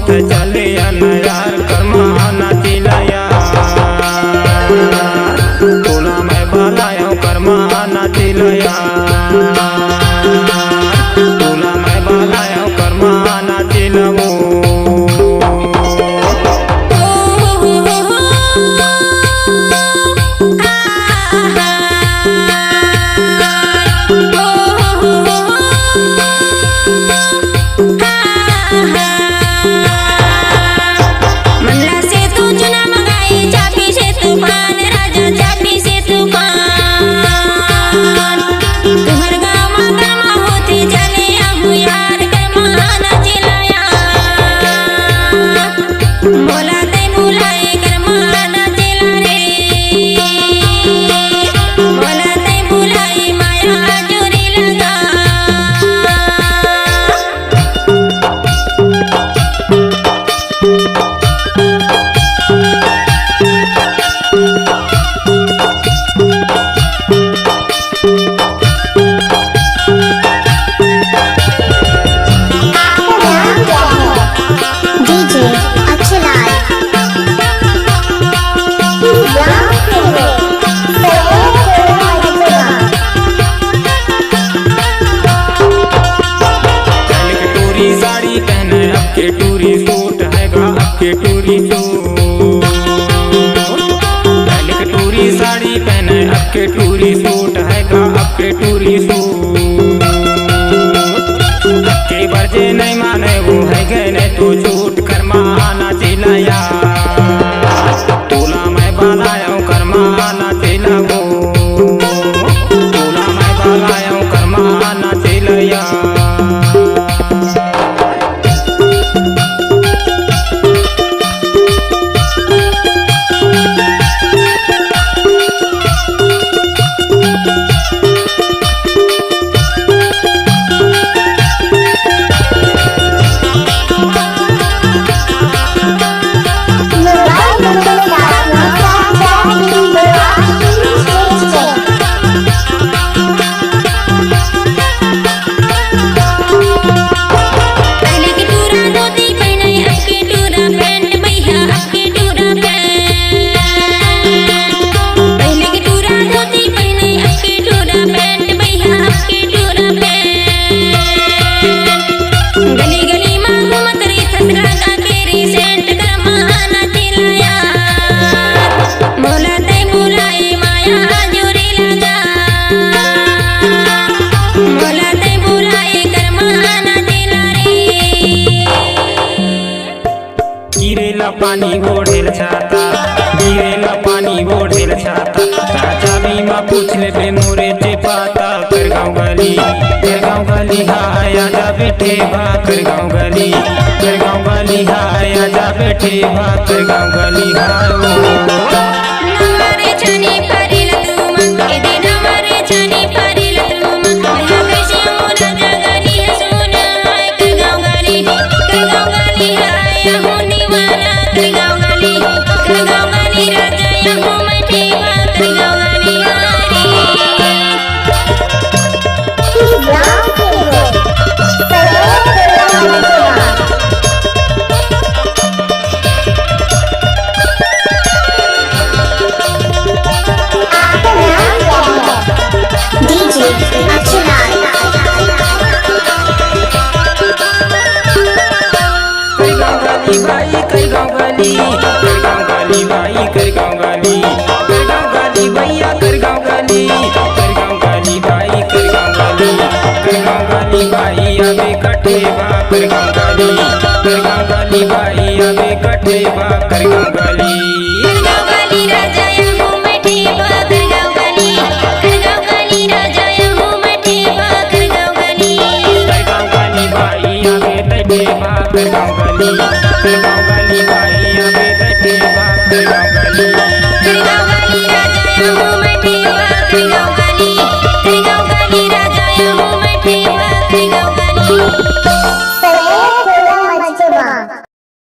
होत चले यार कर्मा नाचिला तोला मैं बालायो कर्मा नाचिला तोला मैं बालायो कर्मा नाचिला के टूरी सूट हैगा आपके टूरी सूट पहले के टूरी साड़ी पहने आपके टूरी सूट हैगा आपके टूरी सूट के बरजे नहीं माने वो है गए नहीं तो झूठ कर्मा नाचिला तोला मैं बालायो कर्मा नाचिला तोला मैं बालायो कर्मा नाचिला पानी बोढ़ेल छाता गिरेला पानी बोढ़ेल छाता राजा बीमा पूछ ले बे मोरे ते पाता कर गाँव गली हाय आजा बैठे भा कर गाँव गली हाय आजा बैठे भा कर गाँव गली हाय भैया कर गाँव गली भाई अबे कटे बा कर गाँव गली भाई अबे कटे बा कर गाँव गली राजा यहाँ बैठे बा कर गाँव गली राजा यहाँ बैठे बा कर गाँव गली भाई अबे बैठे बा कर गाँव गली भाई अबे बैठे बा कर गाँव गली राजा यहाँ बैठे बा कर गाँव गली राजा यहाँ बैठे बा कर गाँव गली।